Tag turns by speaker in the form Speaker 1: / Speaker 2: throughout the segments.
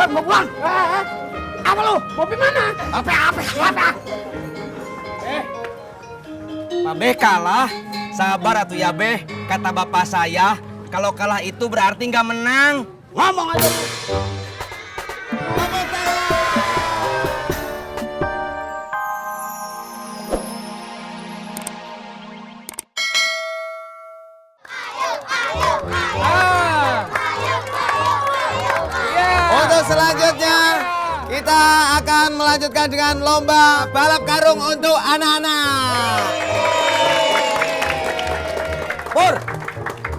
Speaker 1: mau pulang. Apa lu? Mau pergi mana? Apa?
Speaker 2: Pak Be kalah. Sabar atuh ya Be. Kata bapak saya, kalau kalah itu berarti nggak menang.
Speaker 1: Ngomong aja lu.
Speaker 3: Untuk selanjutnya kita akan melanjutkan dengan lomba balap karung untuk anak-anak.
Speaker 1: Pur,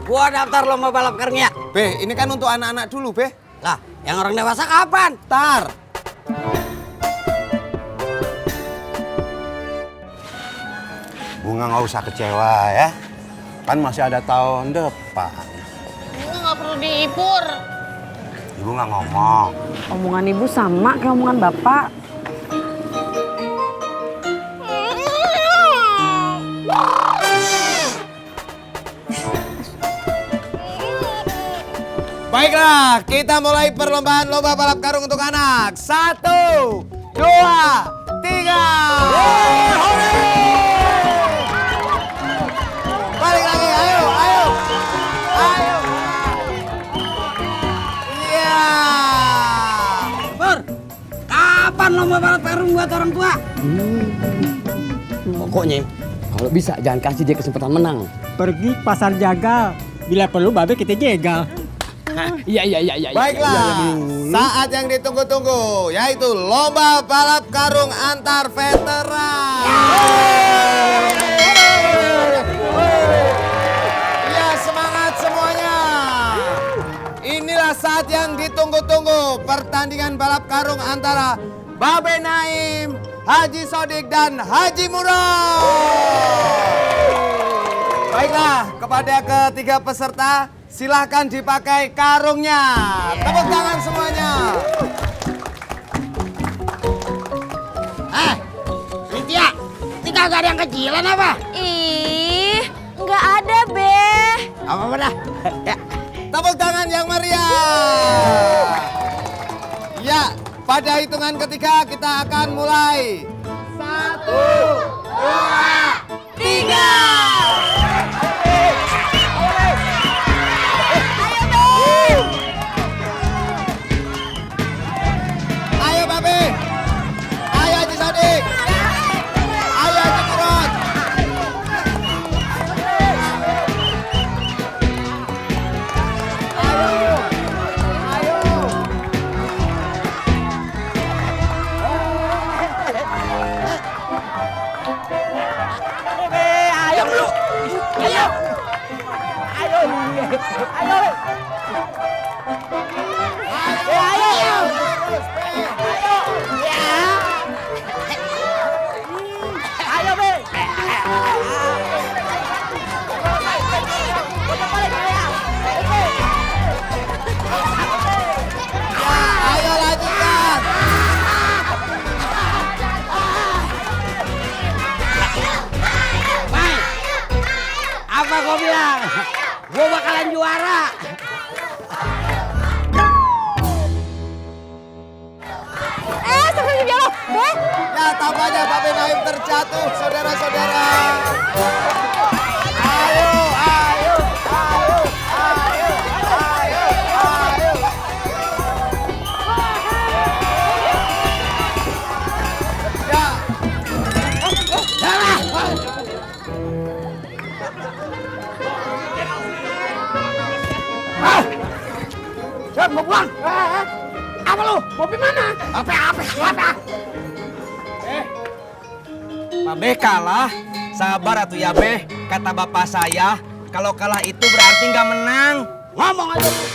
Speaker 1: gua daftar lomba balap karung ya.
Speaker 3: Be, ini kan untuk anak-anak dulu, Be.
Speaker 1: Lah, yang orang dewasa kapan?
Speaker 3: Tar.
Speaker 4: Bunga nggak usah kecewa ya. Kan masih ada tahun depan.
Speaker 5: Bunga nggak perlu dihibur.
Speaker 4: Ibu nggak ngomong.
Speaker 6: Omongan ibu sama kayak omongan bapak.
Speaker 3: Baiklah, kita mulai perlombaan lomba balap karung untuk anak. 1, 2, 3. Balik lagi, ayo. Iya.
Speaker 1: Pur, kapan lomba balap karung buat orang tua?
Speaker 7: Pokoknya kalau bisa jangan kasih dia kesempatan menang.
Speaker 8: Pergi pasar jagal. Bila perlu babe kita jegal.
Speaker 7: Iya.
Speaker 3: Baiklah, saat yang ditunggu-tunggu yaitu lomba balap karung antar veteran. Ya, semangat semuanya. Inilah saat yang ditunggu-tunggu, pertandingan balap karung antara Babe Naim, Haji Sodik dan Haji Murad. Baiklah, kepada ketiga peserta silahkan dipakai karungnya. Tepuk tangan semuanya.
Speaker 1: Cynthia, ini kagak ada yang kecilan apa?
Speaker 5: Ih, nggak ada, Be.
Speaker 1: Apa dah? Ya.
Speaker 3: Tepuk tangan yang meriah. Ya, pada hitungan ketiga kita akan mulai. 1, 2, 3. Ayo Babe. Ayo Haji Sodik. Ayo Haji Murad. Ayo lanjutkan.
Speaker 1: Mai, apa kau bilang? Gua bakalan juara.
Speaker 5: Sampai di belok, Be.
Speaker 3: Ya, tampaknya Babe Naim terjatuh, saudara-saudara. Ayo. Ya.
Speaker 1: Mau pulang. Apa lu? Mau pergi mana? Apa?
Speaker 2: Pak Be kalah. Sabar atuh ya Be. Kata bapak saya, kalau kalah itu berarti nggak menang.
Speaker 1: Ngomong aja lu.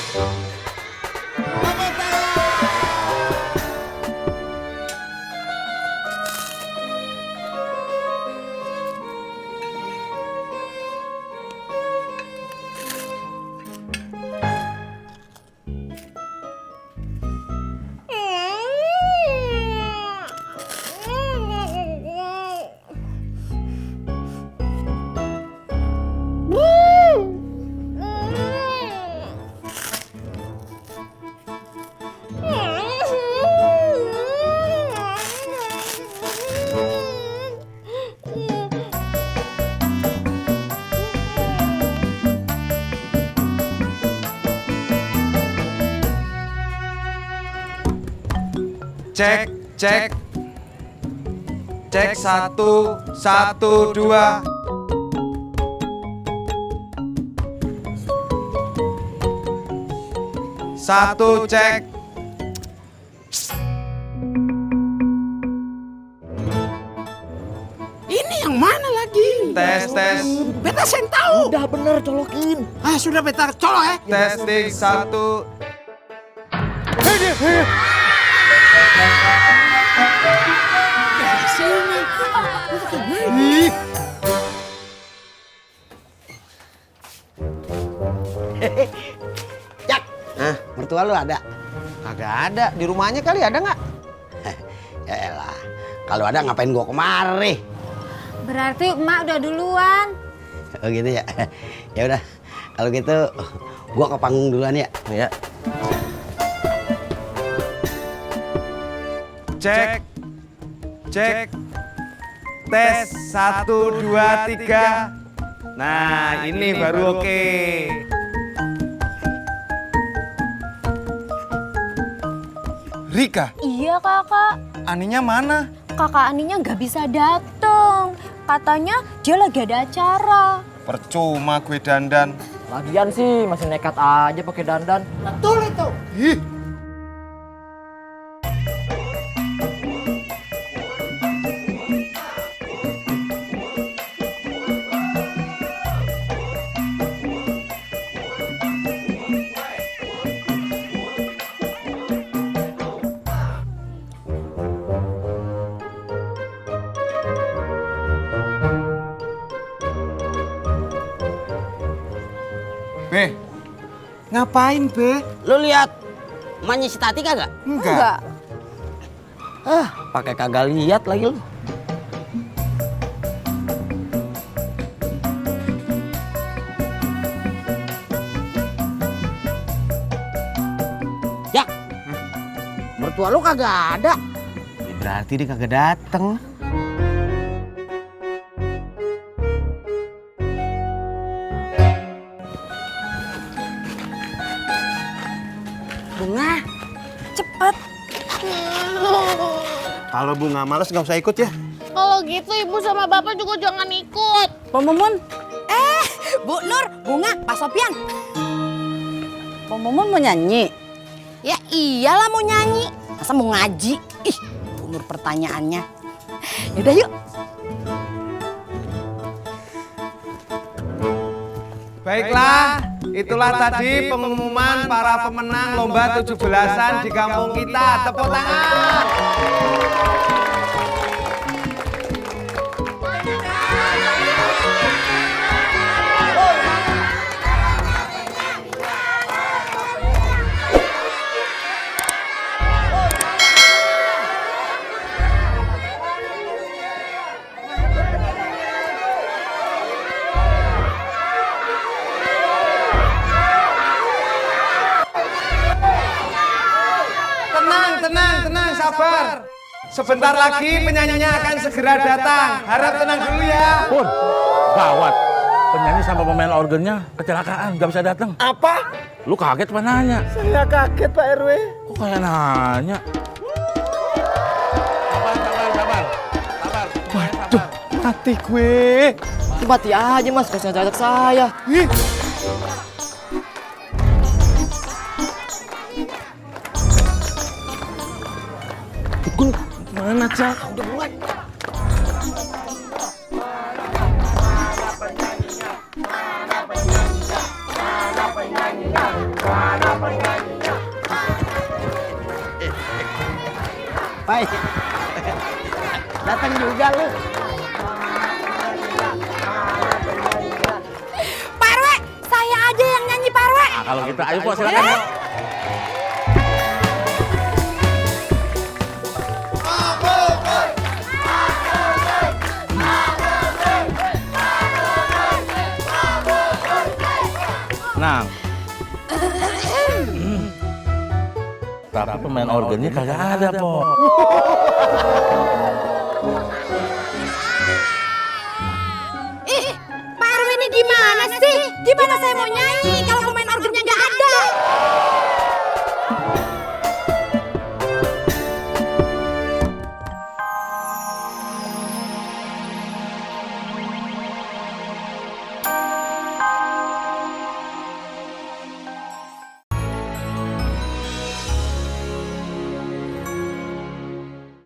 Speaker 3: Cek, cek. Cek 1, 1, 2. Satu cek.
Speaker 1: Ini yang mana lagi?
Speaker 3: Tes, tes.
Speaker 1: Beta sen tahu.
Speaker 7: Udah bener colokin.
Speaker 1: Ah, sudah beta colok ya.
Speaker 3: Testing 1.
Speaker 7: Jak, mertua lu ada?
Speaker 2: Kagak ada. Di rumahnya kali ada nggak?
Speaker 7: Ya elah, kalau ada ngapain gua kemari?
Speaker 5: Berarti emak udah duluan.
Speaker 7: Oh gitu ya. Ya udah, kalau gitu gua ke panggung duluan ya.
Speaker 2: Ya.
Speaker 3: Cek. Cek. Tes 1, 2, 3. Nah, ini baru oke. Rika,
Speaker 5: Iya kakak.
Speaker 3: Aninya mana?
Speaker 5: Kakak Aninya nggak bisa dateng. Katanya dia lagi ada acara.
Speaker 3: Percuma gue dandan.
Speaker 9: Lagian sih masih nekat aja pakai dandan.
Speaker 1: Betul itu.
Speaker 3: Ih. Be, ngapain Be?
Speaker 7: Lu lihat emaknya si Tati kagak?
Speaker 3: Enggak.
Speaker 7: Pakai kagak lihat lagi lu. Jak, mertua lu kagak ada.
Speaker 2: Ya, berarti dia kagak dateng.
Speaker 6: Bunga, cepet.
Speaker 4: Kalau Bunga males nggak usah ikut ya.
Speaker 5: Kalau gitu ibu sama bapak juga jangan ikut.
Speaker 6: Pemumun. Bu Nur, Bunga, Pak Sopian. Pemumun mau nyanyi? Ya iyalah mau nyanyi. Masa mau ngaji? Ih, Bu Nur pertanyaannya. Yaudah yuk.
Speaker 3: Baiklah, itulah tadi pengumuman para pemenang lomba 17-an di kampung kita. Tepuk tangan. Tenang, sabar. Sebentar lagi penyanyinya akan segera datang. Harap tenang dulu ya.
Speaker 10: Pun, gawat. Penyanyi sama pemain organnya kecelakaan, nggak bisa datang.
Speaker 3: Apa?
Speaker 10: Lu kaget apa nanya?
Speaker 3: Saya kaget Pak RW.
Speaker 10: Kok kayak nanya? Sabar.
Speaker 3: Waduh, mati gue.
Speaker 9: Mati aja mas, kasih ajak saya.
Speaker 10: Mana Cak?
Speaker 9: Udah buruan.
Speaker 7: Baik. Datang juga lu.
Speaker 5: Pak RW, saya aja yang nyanyi Pak RW.
Speaker 10: Nah, kalau gitu ayo Pok silakan. Pok. Nang. Tapi pemain organnya kagak ada, Pok.
Speaker 5: Ih, Pak RW ini gimana sih? Gimana saya mau nyanyi?